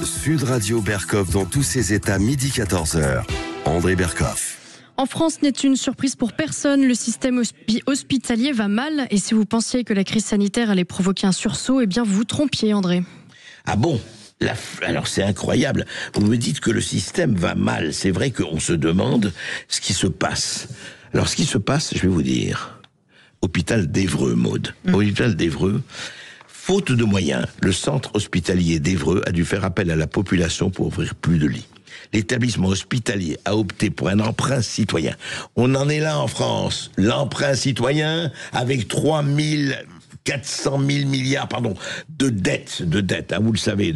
Sud Radio Berkov dans tous ses états, midi 14h. André Berkov. En France n'est une surprise pour personne, le système hospitalier va mal et si vous pensiez que la crise sanitaire allait provoquer un sursaut, eh bien vous vous trompiez, André. Ah bon ? Alors c'est incroyable, vous me dites que le système va mal, c'est vrai qu'on se demande ce qui se passe. Alors ce qui se passe, je vais vous dire, hôpital d'Évreux, Maud. Hôpital d'Évreux, faute de moyens, le centre hospitalier d'Évreux a dû faire appel à la population pour ouvrir plus de lits. L'établissement hospitalier a opté pour un emprunt citoyen. On en est là en France, l'emprunt citoyen avec 400 000 milliards, de dettes, hein, vous le savez.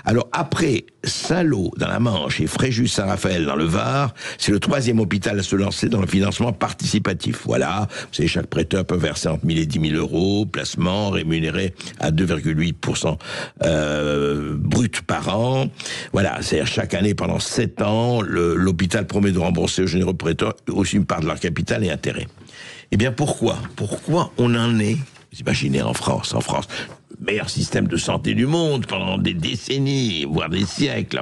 Alors après Saint-Lô dans la Manche et Fréjus-Saint-Raphaël dans le Var, c'est le 3e hôpital à se lancer dans le financement participatif. Voilà, vous savez, chaque prêteur peut verser entre 1 000 et 10 000 euros, placement rémunéré à 2,8% brut par an. Voilà, c'est-à-dire chaque année pendant 7 ans, l'hôpital promet de rembourser aux généreux prêteurs aussi une part de leur capital et intérêt. Eh bien pourquoi on en est? Vous imaginez en France, meilleur système de santé du monde pendant des décennies, voire des siècles.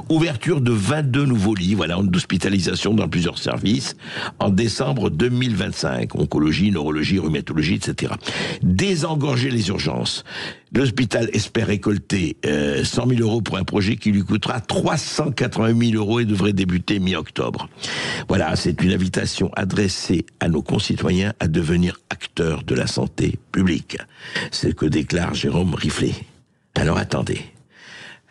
Ouverture de 22 nouveaux lits, d'hospitalisation dans plusieurs services en décembre 2025. Oncologie, neurologie, rhumatologie, etc. Désengorger les urgences. L'hôpital espère récolter 100 000 euros pour un projet qui lui coûtera 380 000 euros et devrait débuter mi-octobre. Voilà, c'est une invitation adressée à nos concitoyens à devenir acteurs de la santé publique. C'est ce que déclare Jérôme Riflet. Alors attendez.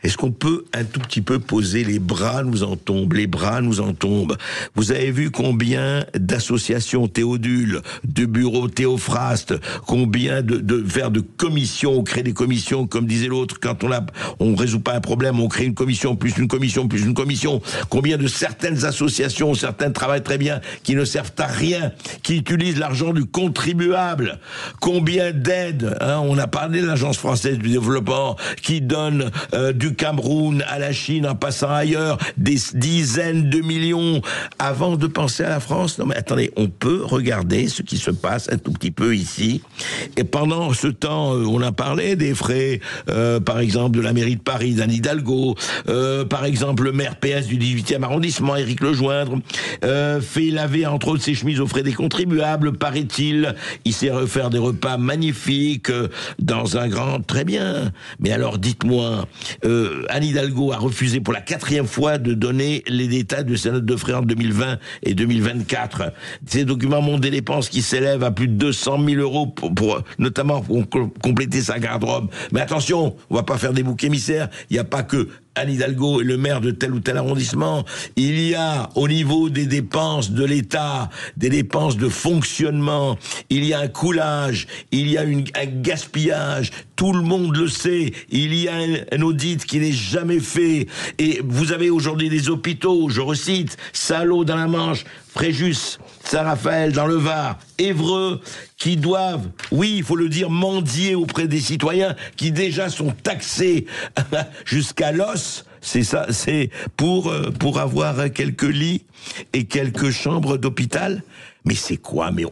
Est-ce qu'on peut un tout petit peu poser les bras nous en tombent? Vous avez vu combien d'associations Théodule, de bureaux Théophraste, combien de commissions, on crée des commissions, comme disait l'autre, quand on résout pas un problème, on crée une commission, plus une commission, plus une commission. Combien de certaines associations, certaines travaillent très bien, qui ne servent à rien, qui utilisent l'argent du contribuable. Combien d'aides, on a parlé de l'Agence française du développement, qui donne du Cameroun à la Chine en passant ailleurs, des dizaines de millions avant de penser à la France. Non mais attendez, on peut regarder ce qui se passe un tout petit peu ici. Et pendant ce temps, on a parlé des frais, par exemple de la mairie de Paris, d'Anne Hidalgo, par exemple le maire PS du 18e arrondissement, Éric Lejoindre, fait laver entre autres ses chemises aux frais des contribuables, paraît-il. Il sait refaire des repas magnifiques dans un grand... Très bien. Mais alors dites-moi... Anne Hidalgo a refusé pour la 4e fois de donner les détails de ses notes de frais en 2020 et 2024. Ces documents montrent des dépenses qui s'élèvent à plus de 200 000 euros notamment pour compléter sa garde-robe. Mais attention, on va pas faire des boucs émissaires. Il n'y a pas que Anne Hidalgo est le maire de tel ou tel arrondissement. Il y a, au niveau des dépenses de l'État, des dépenses de fonctionnement, il y a un coulage, il y a un gaspillage, tout le monde le sait. Il y a un audit qui n'est jamais fait. Et vous avez aujourd'hui des hôpitaux, je recite, Saint-Lô dans la Manche, Fréjus, Saint-Raphaël dans le Var, Évreux, qui doivent, oui, il faut le dire, mendier auprès des citoyens qui déjà sont taxés jusqu'à l'os. C'est ça, c'est pour avoir quelques lits et quelques chambres d'hôpital. Mais c'est quoi? Mais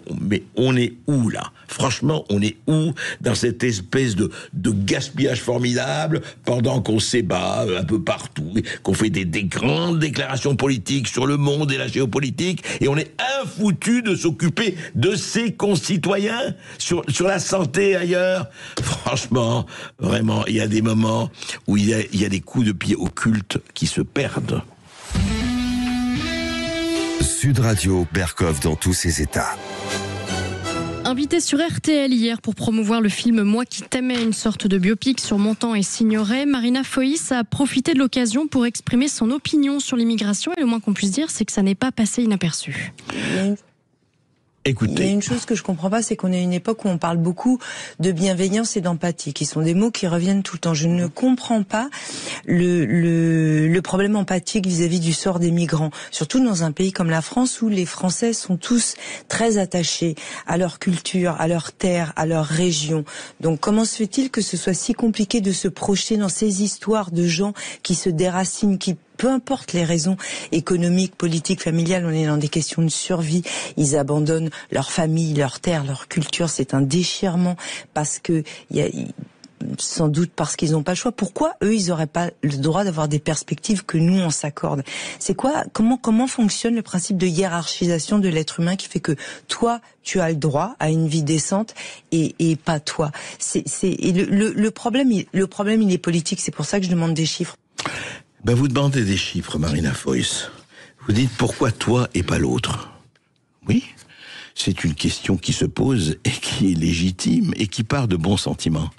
on est où là? Franchement, on est où dans cette espèce de gaspillage formidable pendant qu'on s'ébat un peu partout, qu'on fait des grandes déclarations politiques sur le monde et la géopolitique, et on est infoutu de s'occuper de ses concitoyens sur la santé ailleurs. Franchement, vraiment, il y a des moments où il y a des coups de pied occultes qui se perdent. Sud Radio Berkov dans tous ses états. Invitée sur RTL hier pour promouvoir le film Moi qui t'aimais, une sorte de biopic sur Montand et Signoret, Marina Foïs a profité de l'occasion pour exprimer son opinion sur l'immigration et le moins qu'on puisse dire, c'est que ça n'est pas passé inaperçu. Écoutez. Il y a une chose que je comprends pas, c'est qu'on est à une époque où on parle beaucoup de bienveillance et d'empathie, qui sont des mots qui reviennent tout le temps. Je ne comprends pas le problème empathique vis-à-vis du sort des migrants, surtout dans un pays comme la France où les Français sont tous très attachés à leur culture, à leur terre, à leur région. Donc comment se fait-il que ce soit si compliqué de se projeter dans ces histoires de gens qui se déracinent, qui peu importe les raisons économiques, politiques, familiales, on est dans des questions de survie. Ils abandonnent leur famille, leur terre, leur culture. C'est un déchirement parce que sans doute parce qu'ils n'ont pas le choix. Pourquoi eux, ils n'auraient pas le droit d'avoir des perspectives que nous, on s'accorde? C'est quoi, comment fonctionne le principe de hiérarchisation de l'être humain qui fait que toi, tu as le droit à une vie décente et pas toi? Le problème, il est politique. C'est pour ça que je demande des chiffres. Ben, vous demandez des chiffres, Marina Foïs. Vous dites pourquoi toi et pas l'autre? Oui, c'est une question qui se pose et qui est légitime et qui part de bons sentiments.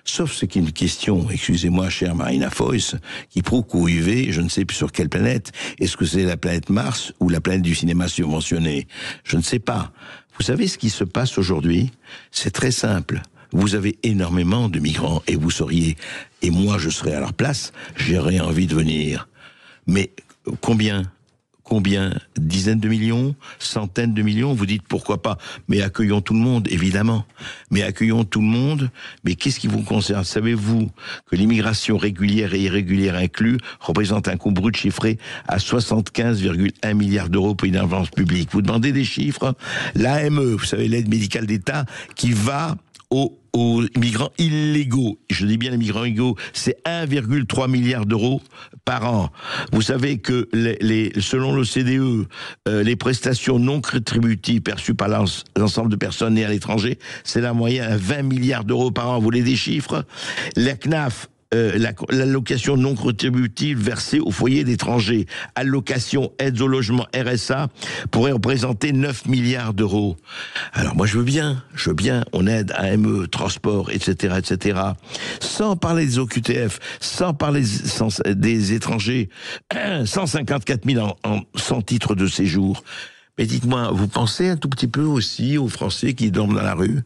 Sauf ce qui est une question, excusez-moi, chère Marina Foïs, qui prouve qu'au UV, je ne sais plus sur quelle planète. Est-ce que c'est la planète Mars ou la planète du cinéma subventionné? Je ne sais pas. Vous savez ce qui se passe aujourd'hui? C'est très simple. Vous avez énormément de migrants et vous seriez, et moi je serais à leur place, j'aurais envie de venir. Mais combien? Dizaines de millions? Centaines de millions? Vous dites pourquoi pas? Mais accueillons tout le monde, évidemment. Mais accueillons tout le monde. Mais qu'est-ce qui vous concerne? Savez-vous que l'immigration régulière et irrégulière inclus représente un coût brut chiffré à 75,1 milliards d'euros pour une avance publique? Vous demandez des chiffres? L'AME, vous savez, l'aide médicale d'État, qui va aux migrants illégaux. Je dis bien les migrants illégaux, c'est 1,3 milliard d'euros par an. Vous savez que selon l'OCDE, les prestations non contributives perçues par l'ensemble de personnes nées à l'étranger, c'est la moyenne à 20 milliards d'euros par an. Vous voulez des chiffres? La CNAF, l'allocation non contributive versée aux foyers d'étrangers, allocation aide au logement RSA, pourrait représenter 9 milliards d'euros. Alors moi je veux bien, on aide AME, transport, etc., etc. Sans parler des OQTF, sans parler des étrangers, 154 000 sans titre de séjour. Mais dites-moi, vous pensez un tout petit peu aussi aux Français qui dorment dans la rue?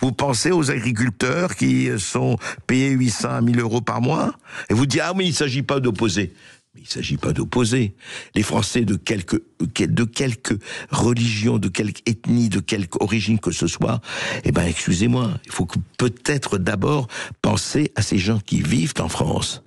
Vous pensez aux agriculteurs qui sont payés 800 à 1000 euros par mois? Et vous dites, ah oui, il ne s'agit pas d'opposer. Mais il ne s'agit pas d'opposer. Les Français de quelque religion, de quelque ethnie, de quelque origine que ce soit, eh ben, excusez-moi, il faut peut-être d'abord penser à ces gens qui vivent en France.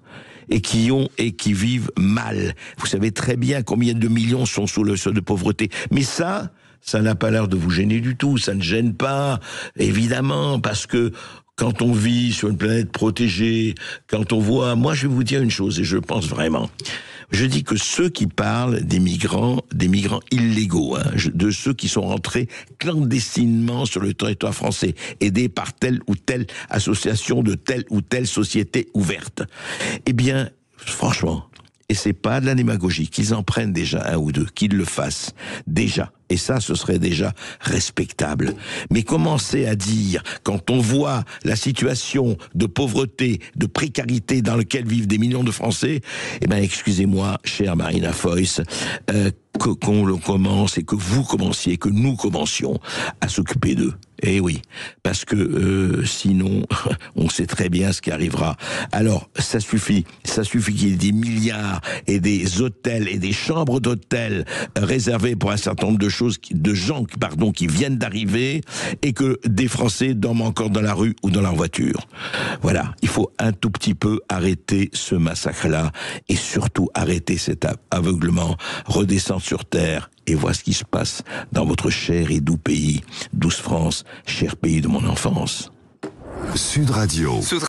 Et qui vivent mal. Vous savez très bien combien de millions sont sous le seuil de pauvreté. Mais ça n'a pas l'air de vous gêner du tout. Ça ne gêne pas, évidemment, parce que quand on vit sur une planète protégée, quand on voit... Moi, je vais vous dire une chose, et je pense vraiment... Je dis que ceux qui parlent des migrants illégaux, de ceux qui sont rentrés clandestinement sur le territoire français, aidés par telle ou telle association de telle ou telle société ouverte, eh bien, franchement, et c'est pas de la démagogie, qu'ils en prennent déjà un ou deux, qu'ils le fassent déjà. Et ça, ce serait déjà respectable. Mais commencer à dire, quand on voit la situation de pauvreté, de précarité dans laquelle vivent des millions de Français, eh ben, excusez-moi, chère Marina Foïs, qu'on le commence et que vous commenciez, que nous commencions à s'occuper d'eux. Eh oui, parce que sinon, on sait très bien ce qui arrivera. Alors, ça suffit qu'il y ait des milliards et des hôtels et des chambres d'hôtels réservées pour un certain nombre de gens qui viennent d'arriver et que des Français dorment encore dans la rue ou dans leur voiture. Voilà, il faut un tout petit peu arrêter ce massacre-là et surtout arrêter cet aveuglement, redescendre sur terre et voir ce qui se passe dans votre cher et doux pays, douce France, cher pays de mon enfance. Sud Radio.